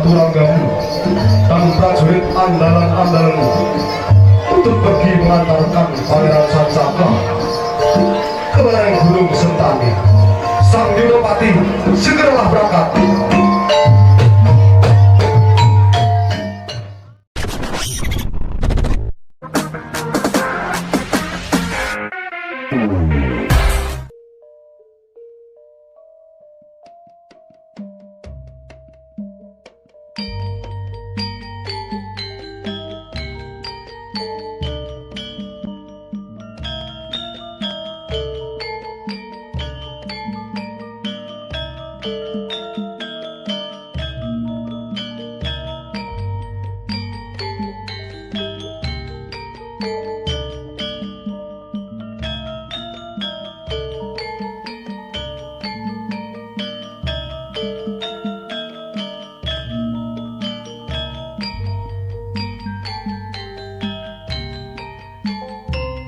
turanggamu dan prajurit andalan-andalan untuk pergi mengantarkan Pangeran Sancaka ke lereng Gunung Sentani. Sang Yudapati segeralah berangkat.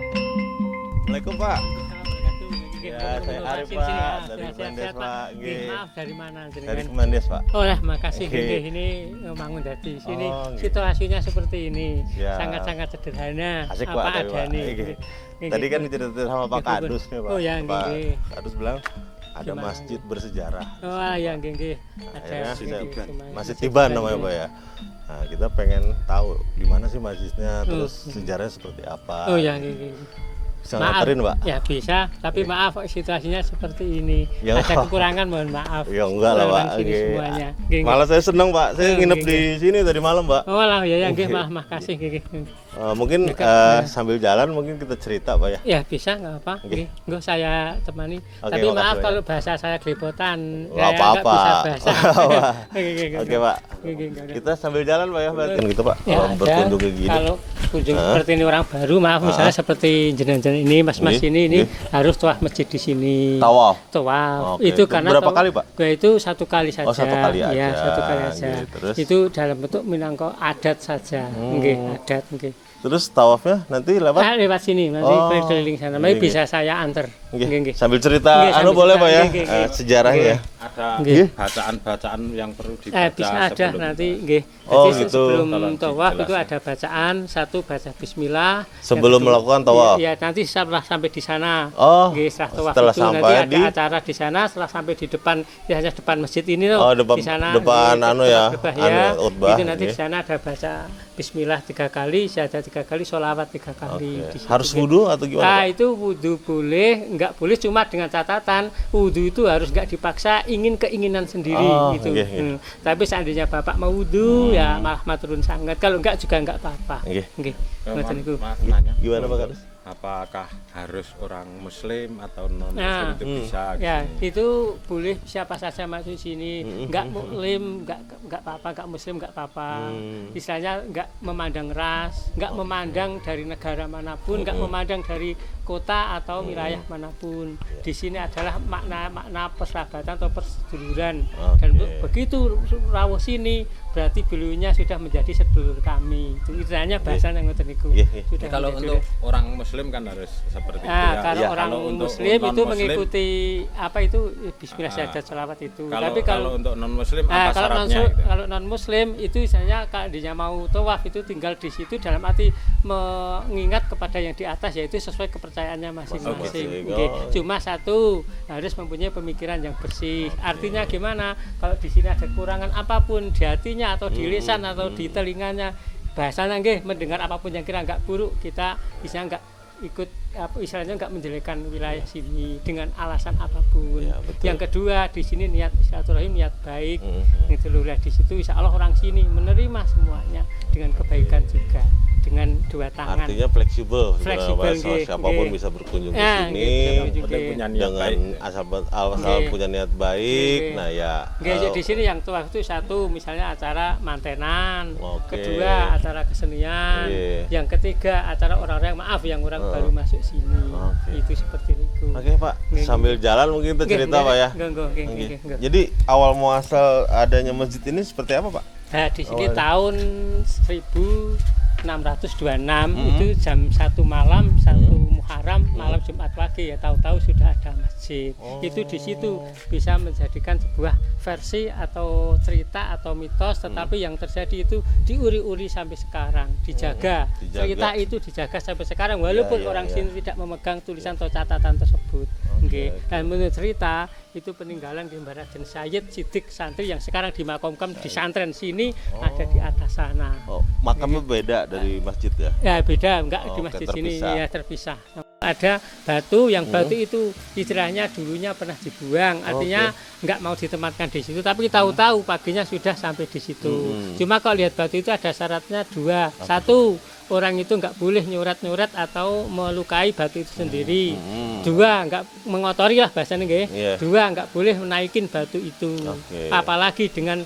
Assalamualaikum Pak. Ya, saya Arif Pak, dari Kemendes Pak. Maaf, dari mana? Dari Kemendes Pak. Oh lah, makasih. Oke. Ini bangun dari sini. Oh, gitu. Situasinya seperti ini, Ya. sangat-sangat sederhana. Asik apa Pak, tapi, Pak. adanya. Oke. Tadi kan diceritain sama Pak Kadus nih Pak. Oh ya, Pak nggih. Kadus bilang ada Gimana? masjid bersejarah. Oh ya, nggih. Akhirnya Ada Masjid Tiban namanya Pak ya. Nah, kita pengen tahu di mana sih masjidnya, terus sejarahnya seperti apa. Oh ya, nggih. Bisa Maaf, nganterin Pak? ya bisa, tapi maaf situasinya seperti ini. Ya. Ada kekurangan, mohon maaf. Ya enggak lah Pak. Orang sini Oke. semuanya. Nggih, nggih. Malah saya seneng Pak, saya Oh, nginep nggih, di sini tadi malam Pak. Oh lah, ya, nggih, Oke. makasih, nggih. Mungkin Dekat, sambil jalan mungkin kita cerita Pak ya. Ya bisa, nggak apa. Oke. Nggak saya temani. Oke, Tapi makasih, maaf Pak, ya. kalau bahasa saya gelepotan. Nggak Saya apa-apa. nggak bisa bahasa. Oke Pak. Kita sambil jalan Pak ya, kan gitu Pak. Ya, Kalau ada. berkunjung ke gini. Kalau kunjung seperti ini orang baru, maaf misalnya seperti jenengan ini, mas-mas Nggih, ini nggih. harus tuah masjid di sini. Tawaf. Tawaf. Oke. Itu karena Berapa kali, Pak? Gua itu satu kali saja. Oh, satu kali Ya, aja. satu kali aja. Nggih, terus? Itu dalam bentuk minangka adat saja. Nggih, adat nggih. Terus tawafnya nanti lewat. Lewat sini, nanti Oh, keliling sana. nggih, Bisa saya antar. Nggih. Sambil cerita Nggih, sambil boleh cerita. Pak ya, Nggih, nggih. sejarahnya ya. Ada Nggih. bacaan-bacaan yang perlu dibaca Bisa ada sebelum nanti, nggih. Oh, Jadi gitu. sebelum Tolong tawaf itu dijelaskan. ada bacaan, satu baca bismillah. Sebelum yang kedua- melakukan tawaf? Iya, nanti setelah sampai di sana. Oh, Nggih, setelah tawaf setelah itu nanti sampai ada di- acara di sana, setelah sampai di depan, ya hanya depan masjid ini loh. Oh, depan- di sana. depan nggih, anu ya, khutbah anu, ya. khutbah, Itu nanti nggih. di sana ada baca bismillah 3 kali, syahadat 3 kali, sholawat 3 kali. Oke. Di situ, Harus nggih. wudhu atau gimana Nah, Pak? itu wudhu boleh, enggak boleh, cuma dengan catatan wudhu itu harus enggak dipaksa, ingin keinginan sendiri Oh, gitu. nggih, nggih. Tapi seandainya Bapak mau wudhu ya malah maturun sangat. Kalau enggak juga enggak apa-apa. Nggih. Nggih. Maaf, Ngoten niku. maaf nanya. Gimana Pak Kadus? Apakah harus orang Muslim atau non Muslim Nah, itu bisa? Ya, kesini? itu boleh siapa saja masuk sini. Enggak Muslim, enggak apa-apa, enggak Muslim enggak apa-apa. Istilahnya enggak memandang ras, enggak memandang dari negara manapun, enggak memandang dari kota atau wilayah manapun. Di sini adalah makna persahabatan atau perseduluran. Dan begitu rawuh sini berarti beliaunya sudah menjadi sedulur kami. Itu istilahnya bahasa yang ngoten niku. Nggih, nggih. Sudah Kalau menjadi- untuk orang Muslim kan harus seperti itu Nah, ya. kalau Ya, orang kalau untuk Muslim itu non-Muslim- mengikuti apa itu Bismillah Ah, syahadat sholawat itu. Kalau, Tapi kalau untuk non Muslim nah, apa kalau syaratnya? Gitu? kalau non Muslim itu misalnya kalau dia mau tawaf itu tinggal di situ dalam arti mengingat kepada yang di atas yaitu sesuai kepercayaannya masing-masing. Oh, Oke. Cuma satu harus mempunyai pemikiran yang bersih. Artinya gimana? Kalau di sini ada kekurangan apapun di hatinya atau di lisan atau di telinganya, bahasanya nggih mendengar apapun yang kira nggak buruk, kita bisa nggak ikut apa istilahnya nggak menjelekkan wilayah sini dengan alasan apapun. Ya, betul. Yang kedua di sini niat silaturahim, niat baik. Itu loh, di situ insya Allah orang sini menerima semuanya dengan kebaikan juga, dengan dua tangan. Artinya fleksibel, Fleksibel, nggih, siapapun nggih. bisa berkunjung ke Ya, sini gitu, Penting punya niat dengan baik. asal Nggih. punya niat baik. Nggih. Nah ya. Nggih, di sini yang tua itu satu misalnya acara mantenan, Oke. kedua acara kesenian, Nggih. yang ketiga acara orang-orang yang orang baru masuk sini. Oke. Itu seperti itu. Oke Pak, Nggih, sambil jalan mungkin kita Nggih, cerita nggih, Pak ya. nggih, nggih, nggih, Nggih. nggih, nggih. Jadi awal muasal adanya masjid ini seperti apa Pak? Nah, di sini Awalnya. tahun 1626 itu jam 1 malam 1 Muharram malam Jumat Wage ya tahu-tahu sudah ada masjid. Itu di situ bisa menjadikan sebuah versi atau cerita atau mitos, tetapi yang terjadi itu diuri-uri sampai sekarang, dijaga. Cerita itu dijaga sampai sekarang walaupun orang sini tidak memegang tulisan atau catatan tersebut. Okay. Dan menurut cerita itu peninggalan di Raden Sayyid Siddiq Santri yang sekarang dimakamkan di santren sini, ada di atas sana. Makamnya beda dari masjid ya? Ya beda, enggak di masjid sini ya terpisah. Ada batu yang batu itu istilahnya dulunya pernah dibuang, artinya enggak mau ditempatkan di situ, tapi tahu-tahu paginya sudah sampai di situ. Cuma kalau lihat batu itu ada syaratnya dua. Satu, orang itu enggak boleh nyurat-nyurat atau melukai batu itu sendiri. Dua, enggak mengotori lah bahasanya nggih. Dua, enggak boleh menaikin batu itu. Apalagi dengan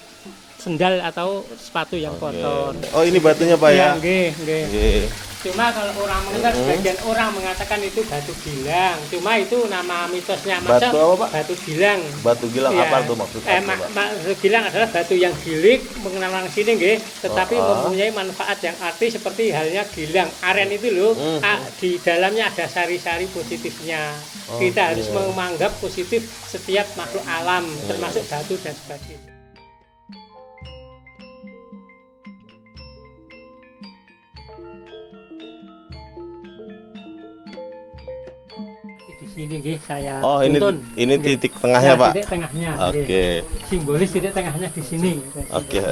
sendal atau sepatu yang kotor. Oh, ini batunya Pak ya? Nggih. Cuma kalau orang mendengar sebagian orang mengatakan itu batu gilang. Cuma itu nama mitosnya. Masa batu apa Pak? Batu gilang. Batu gilang ya. Apa tuh maksudnya? Batu gilang adalah batu yang gilik mengenal sini nggih, tetapi mempunyai manfaat yang arti seperti halnya gilang. Aren itu loh, di dalamnya ada sari-sari positifnya. Kita harus menganggap positif setiap makhluk alam, termasuk batu dan sebagainya. Ini nggih saya tuntun. ini titik tengahnya Pak. Titik tengahnya. Oke. Simbolis titik tengahnya di sini. Oke.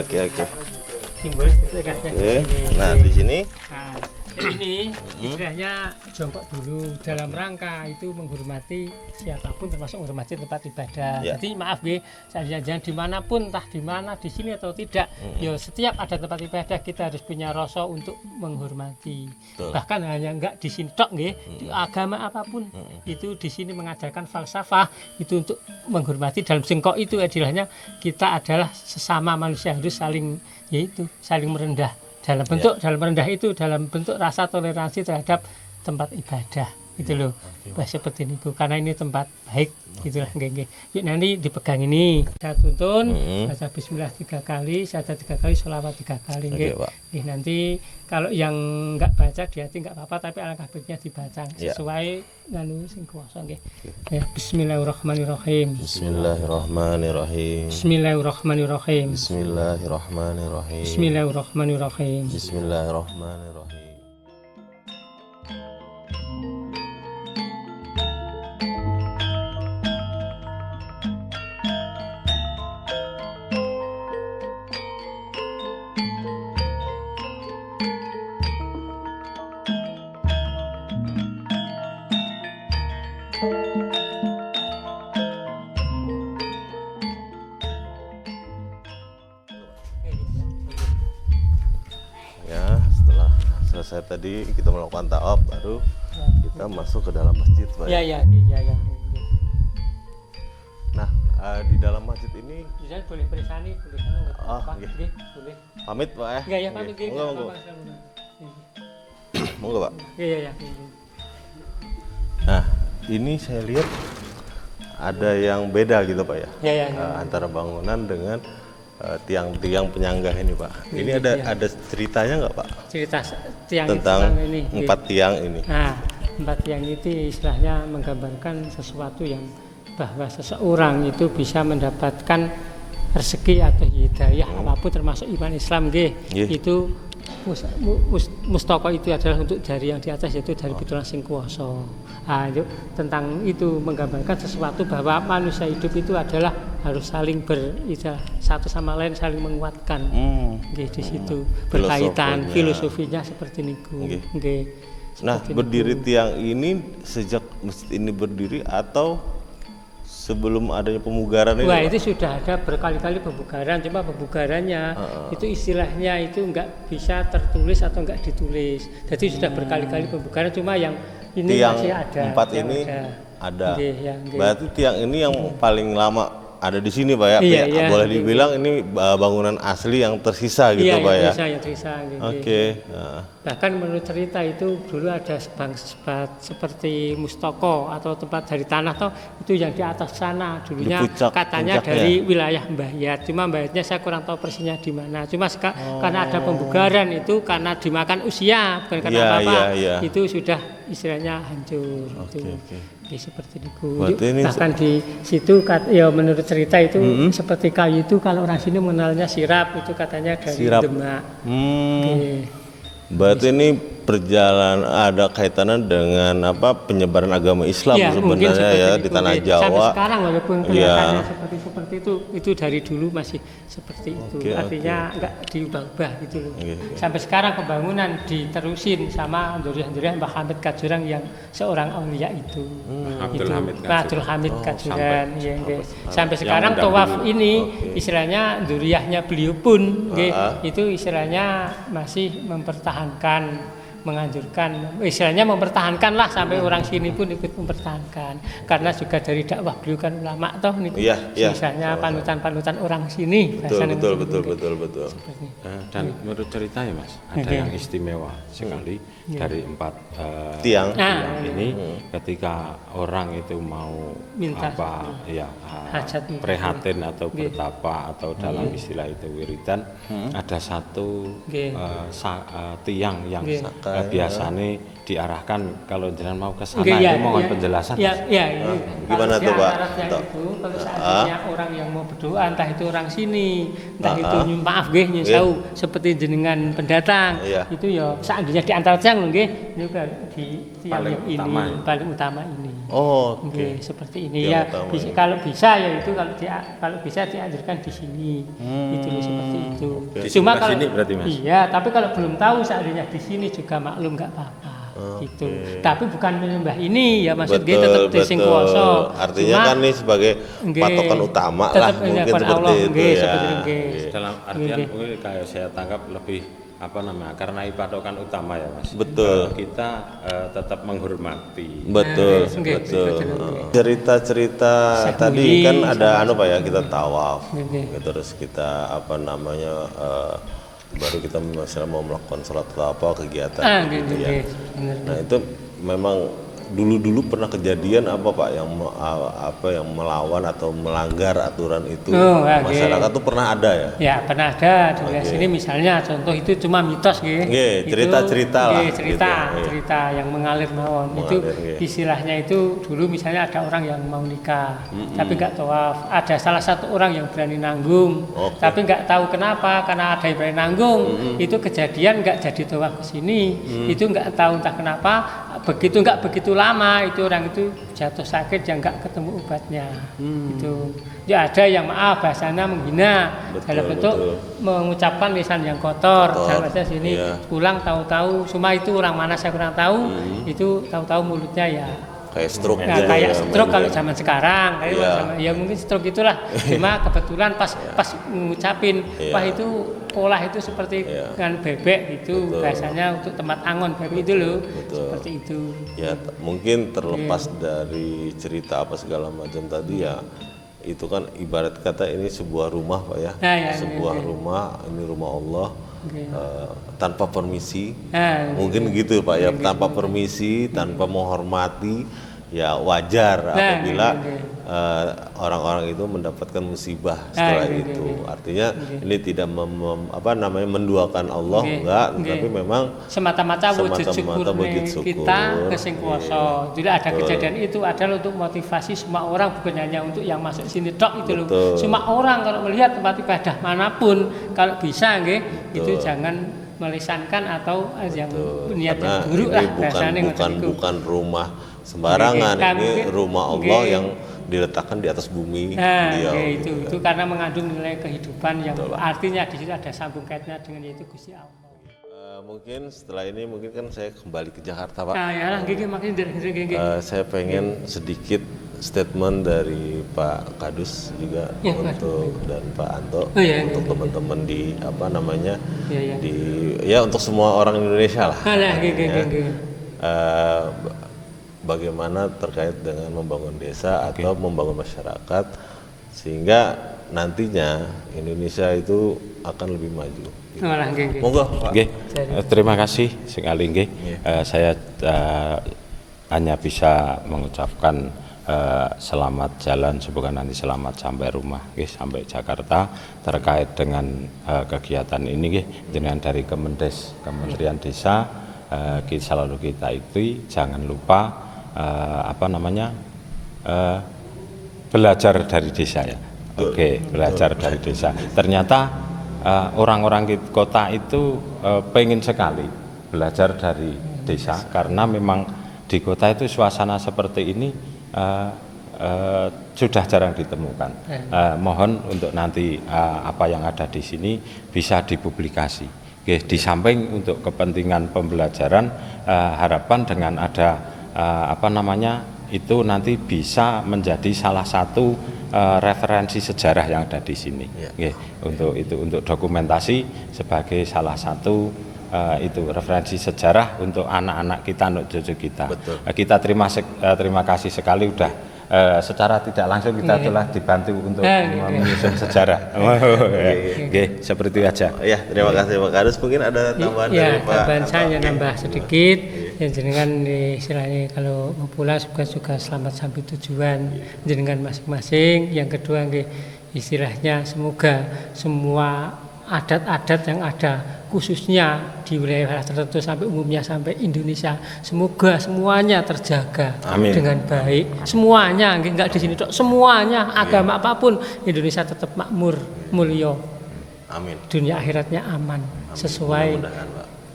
Simbolis titik tengahnya di sini. Nah, di sini. Nah, ini istilahnya jongkok dulu dalam rangka itu menghormati siapapun, termasuk menghormati tempat ibadah. Jadi maaf nggih, jangan dimanapun, entah di mana, di sini atau tidak, ya setiap ada tempat ibadah kita harus punya rasa untuk menghormati. Bahkan hanya enggak di sini tok nggih, di agama apapun itu di sini mengajarkan falsafah itu untuk menghormati. Dalam singkok itu istilahnya kita adalah sesama manusia, harus saling merendah. Dalam merendah itu dalam bentuk rasa toleransi terhadap tempat ibadah itu loh. Seperti ini karena ini tempat baik gitulah nggih. Yuk nanti dipegang ini saya tuntun baca bismillah 3 kali, syahadat 3 kali, sholawat 3 kali nggih. Nanti kalau yang enggak baca di hati enggak apa-apa, tapi alangkah baiknya dibaca sesuai nganu sing kuwasa nggih. Bismillahirrahmanirrahim. Bismillahirrahmanirrahim. Bismillahirrahmanirrahim. Bismillahirrahmanirrahim. Bismillahirrahmanirrahim. Bismillahirrahmanirrahim. Ya, setelah selesai tadi kita melakukan ta'awuf, baru kita masuk ke dalam masjid Pak. Iya. Nah, di dalam masjid ini boleh bersani, boleh enggak apa-apa. Nggih, boleh. Pamit Pak ya. Iya, pamit nggih. Monggo. Monggo Pak. Iya. Nah, ini saya lihat ada yang beda gitu Pak ya. Iya. Antara bangunan dengan tiang-tiang penyangga ini Pak. Ini ada ceritanya nggak Pak? Cerita tiang tentang ini. 4 tiang ini. Nah, 4 tiang itu istilahnya menggambarkan sesuatu yang bahwa seseorang itu bisa mendapatkan rezeki atau hidayah apapun termasuk iman Islam itu mustaka itu adalah untuk dari yang di atas, yaitu dari pitulah sing kuwasa. Itu tentang itu menggambarkan sesuatu bahwa manusia hidup itu adalah harus saling satu sama lain, saling menguatkan. Di situ berkaitan filosofinya seperti niku. Nah, berdiri tiang ini sejak masjid ini berdiri atau sebelum adanya pemugaran ini? Wah, itu sudah ada berkali-kali pemugaran, cuma pemugarannya itu istilahnya itu enggak bisa tertulis atau enggak ditulis. Jadi sudah berkali-kali pemugaran, cuma yang ini tiang masih ada. 4 ini ada. Nggih. Berarti tiang ini yang paling lama ada di sini Pak ya. Iya, Ya, iya. boleh dibilang ini bangunan asli yang tersisa gitu Pak ya. Yang tersisa gitu. Oke. Nah, Bahkan menurut cerita itu dulu ada seperti mustoko atau tempat dari tanah toh itu yang di atas sana dulunya Di puncak- katanya puncaknya. dari wilayah Mbahyat. Cuma Mbahyatnya saya kurang tahu persisnya di mana. Cuma karena ada pembugaran itu karena dimakan usia bukan karena Iya, apa-apa. iya. Itu sudah istilahnya hancur. Oke, itu. oke. Ya, seperti itu. Berarti ini Bahkan di situ ya menurut cerita itu seperti kayu itu kalau orang sini mengenalnya sirap itu katanya dari Sirap. Demak. Hmm. Berarti ini perjalanan ada kaitannya dengan apa penyebaran agama Islam Ya, mungkin sebenarnya seperti ya itu. di tanah Sampai Jawa. sekarang walaupun Iya. kelihatannya seperti itu dari dulu masih seperti itu. Oke, Artinya nggak diubah-ubah gitu loh. Oke. Sampai sekarang pembangunan diterusin sama Durian Mbah Hamid Kajuran yang seorang aulia itu. Abdul Hamid Pak Abdul Hamid Oh, Kajuran. sampai- Ya, nggih. Sampai Yang sekarang mendampingi. tawaf ini Oke. istilahnya duriahnya beliau pun nggih, Ah. itu istilahnya masih mempertahankan menganjurkan istilahnya mempertahankan lah sampai orang sini pun ikut mempertahankan karena juga dari dakwah beliau kan ulama toh niku Iya, iya. misalnya panutan-panutan orang sini Betul, bahasanya betul, mungkin betul, gitu. betul, betul. Dan menurut cerita ya Mas, ada Oke. yang istimewa sekali dari 4 Tiang. Ah, ini ketika orang itu mau Minta. Hajat. prihatin atau Oke. bertapa atau dalam istilah itu wiridan, ada satu Oke. tiang yang Oke. biasanya diarahkan kalau jenengan mau ke sana Oke, itu mohon penjelasan. Ya, ya, ini. Gimana Kalau tuh, dia Pak? syaratnya Tuh. itu kalau seandainya orang yang mau berdoa entah itu orang sini, entah itu Ah. maaf nggih nyun Iya. sewu seperti jenengan pendatang. Iya. Itu ya seandainya di antara tiang lho nggih, juga di tiang Paling yang ini utama ya. paling utama ini. Oh, Oke, oke. seperti ini Yang ya. utama Bisa, ini. kalau bisa ya itu kalau bisa dianjurkan di sini. Itu loh, seperti itu. Di Cuma sebelah kalau sini berarti, Mas? Iya, tapi kalau belum tahu seandainya di sini juga maklum nggak apa-apa. Gitu. Tapi bukan menyembah ini ya maksudnya tetap di sing kuwasa. Artinya Cuma, kan ini sebagai nggih, patokan utama lah tetap mungkin menyembah seperti Allah, itu nggih, ya. seperti itu, nggih. Oke. Dalam artian Oke. mungkin kayak saya tangkap lebih apa namanya karena patokan utama ya Mas. Betul. Kita tetap menghormati. Betul, Nggih, betul. betul. Cerita-cerita Syekh tadi Muli, kan ada anu Pak ya, kita tawaf. Nggih. Terus kita apa namanya baru kita misalnya mau melakukan sholat atau apa kegiatan nggih, gitu ya. nggih, bener. Nah, itu memang dulu pernah kejadian apa Pak yang yang melawan atau melanggar aturan itu Oh, oke. masyarakat tuh pernah ada ya? Ya pernah ada di Oke. sini misalnya contoh itu cuma mitos gitu. Nggih, cerita-cerita lah, Cerita, gitu, nggih. cerita yang mengalir mawon. Itu Mengalir, nggih. istilahnya itu dulu misalnya ada orang yang mau nikah, tapi nggak tawaf. Ada salah satu orang yang berani nanggung, Oke. tapi nggak tahu kenapa karena ada yang berani nanggung. Itu kejadian nggak jadi tawaf ke sini. Itu nggak tahu entah kenapa. Nggak begitu lama itu orang itu jatuh sakit yang nggak ketemu obatnya. Itu ya ada yang maaf bahasanya menghina Betul, dalam bentuk betul. mengucapkan lisan yang kotor. Kotor, Saya baca sini iya. pulang tahu-tahu cuma itu orang mana saya kurang tahu. Itu tahu-tahu mulutnya ya Kayak stroke nah, gitu kayak ya, stroke kalau mainnya. zaman sekarang kayak Iya. ya mungkin stroke itulah. Cuma kebetulan pas ngucapin Iya. wah itu pola itu seperti Iya. dengan bebek gitu Betul. biasanya untuk tempat angon bebek itu loh. Betul. Seperti itu. Ya mungkin terlepas Iya. dari cerita apa segala macam tadi ya itu kan ibarat kata ini sebuah rumah Pak ya, Nah, ya, sebuah iya. rumah, ini rumah Allah Oke. tanpa permisi, Nah, mungkin gitu Pak ya, tanpa permisi, tanpa menghormati, ya wajar Nah, apabila iya, iya. orang-orang itu mendapatkan musibah setelah iya, itu. iya. Artinya ini tidak menduakan Allah, Iya, enggak, iya. tapi memang semata-mata wujud Semata-mata syukur wujud syukur. kita ke sing kuwasa. Jadi ada Betul. kejadian itu adalah untuk motivasi semua orang bukan hanya untuk yang masuk sini tok itu loh. Betul. Semua orang kalau melihat tempat ibadah manapun kalau bisa nggih itu Betul. jangan melesankan atau yang niat karena yang buruk ini lah bukan bahasanya ngoten bukan niku. bukan rumah sembarangan, Nggih, ini mungkin- rumah Allah nggih. yang diletakkan di atas bumi Nah, beliau, nggih, gitu itu kan. karena mengandung nilai kehidupan yang artinya di situ ada sambung kaitnya dengan yaitu Gusti Allah. Mungkin setelah ini mungkin kan saya kembali ke Jakarta Pak. Nah, ya lah nggih makin nggih. Saya pengen sedikit statement dari Pak Kadus juga Ya, untuk dan Pak Anto Oh, iya, untuk iya, teman-teman di apa namanya Iya, iya. di ya untuk semua orang Indonesia lah. Ah, lah, nggih, nggih, ya. nggih. Bagaimana terkait dengan membangun desa atau membangun masyarakat sehingga nantinya Indonesia itu akan lebih maju. Malah nggih. Monggo Pak. Nggih, terima kasih sekali nggih. Saya hanya bisa mengucapkan selamat jalan, semoga nanti selamat sampai rumah, sampai Jakarta. Terkait dengan kegiatan ini, dengan dari Kementerian Desa, selalu kita itu jangan lupa belajar dari desa ya. Belajar dari desa. Ternyata orang-orang kota itu pengen sekali belajar dari desa, karena memang di kota itu suasana seperti ini sudah jarang ditemukan. Mohon untuk nanti apa yang ada di sini bisa dipublikasi. Di samping untuk kepentingan pembelajaran, harapan dengan ada itu nanti bisa menjadi salah satu referensi sejarah yang ada di sini. Untuk dokumentasi sebagai salah satu itu referensi sejarah untuk anak-anak kita, untuk cucu kita. Betul. Kita terima kasih sekali udah secara tidak langsung kita telah dibantu untuk menyusun sejarah. Seperti itu aja. Ya, terima kasih Pak Kadus. Mungkin ada tambahan dari Pak. Tambahan saya nambah sedikit. Ya, jenengan istilahnya kalau mau pulang juga selamat sampai tujuan jenengan masing-masing. Yang kedua istilahnya semoga semua adat-adat yang ada khususnya di wilayah tertentu sampai umumnya sampai Indonesia, semoga semuanya terjaga. Amin. Dengan baik, semuanya enggak di sini dok, semuanya agama apapun Indonesia tetap makmur, mulya. Amin. Dunia akhiratnya aman. Sesuai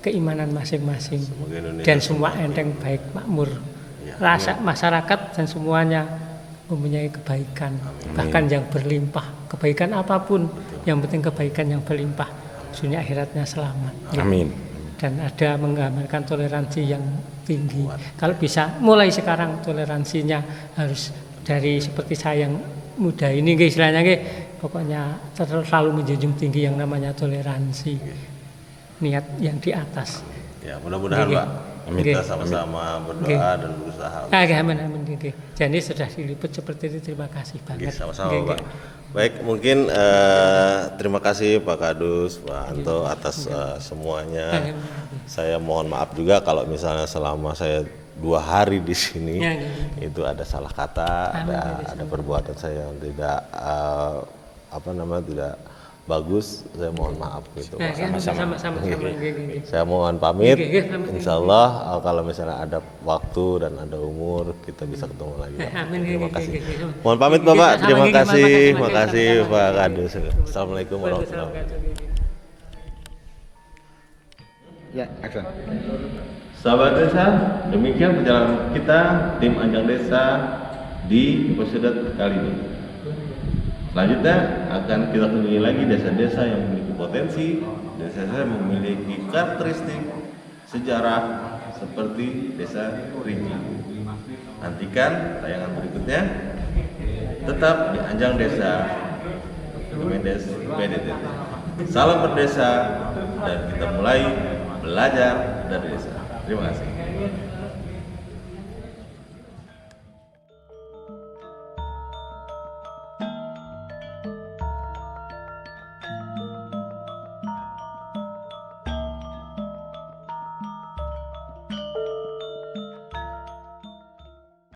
keimanan masing-masing dan semua enteng baik makmur. Rasa masyarakat dan semuanya mempunyai kebaikan. Bahkan yang berlimpah, kebaikan apapun, yang penting kebaikan yang berlimpah, dunia akhiratnya selamat. Amin. Dan ada menggambarkan toleransi yang tinggi. Kalau bisa mulai sekarang toleransinya harus dari seperti saya yang muda ini istilahnya pokoknya selalu menjunjung tinggi yang namanya toleransi. Niat yang di atas. Ya, mudah-mudahan Pak kita sama-sama berdoa dan berusaha. Amin. Jadi sudah diliput seperti itu, terima kasih banget. Sama-sama Pak. Baik, mungkin terima kasih Pak Kadus, Pak Anto atas semuanya. Saya mohon maaf juga kalau misalnya selama saya 2 hari di sini itu ada salah kata, ada perbuatan saya yang tidak tidak bagus, saya mohon maaf gitu. Sama-sama. Saya mohon pamit. Insya Allah kalau misalnya ada waktu dan ada umur kita bisa ketemu lagi. Terima kasih. Mohon pamit Bapak. Terima kasih. Makasih Pak Kadus. Assalamualaikum warahmatullahi wabarakatuh. Ya, action. Sahabat desa, demikian perjalanan kita tim Anjang Desa di episode kali ini. Selanjutnya akan kita kunjungi lagi desa-desa yang memiliki potensi, desa-desa yang memiliki karakteristik sejarah seperti desa Rinci. Nantikan tayangan berikutnya tetap di Anjang Desa Kemendes PDTT. Salam berdesa dan kita mulai belajar dari desa. Terima kasih.